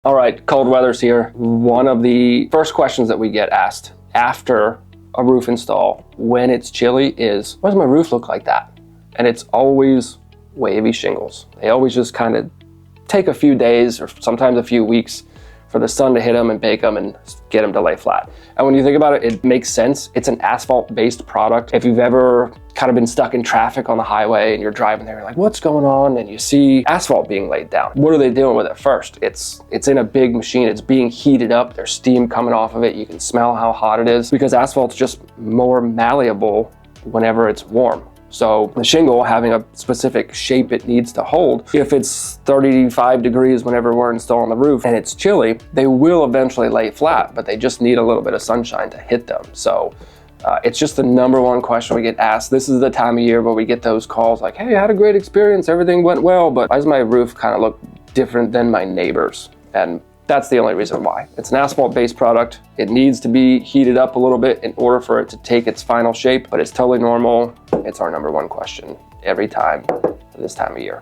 All right, cold weather's here. One of the first questions that we get asked after a roof install when it's chilly is, why does my roof look like that? And it's always wavy shingles. They always just kind of take a few days or sometimes a few weeks for the sun to hit them and bake them and get them to lay flat. And when you think about it, it makes sense. It's an asphalt-based product. If you've ever kind of been stuck in traffic on the highway and you're driving there, you're like, what's going on? And you see asphalt being laid down. What are they doing with it first? It's in a big machine. It's being heated up. There's steam coming off of it. You can smell how hot it is because asphalt's just more malleable whenever it's warm. So the shingle having a specific shape it needs to hold, if it's 35 degrees whenever we're installing the roof and it's chilly, they will eventually lay flat, but they just need a little bit of sunshine to hit them. So it's just the #1 question we get asked. This is the time of year where we get those calls like, hey, I had a great experience, everything went well, but why does my roof kind of look different than my neighbor's? And that's the only reason why. It's an asphalt-based product. It needs to be heated up a little bit in order for it to take its final shape, but it's totally normal. It's our #1 question every time this time of year.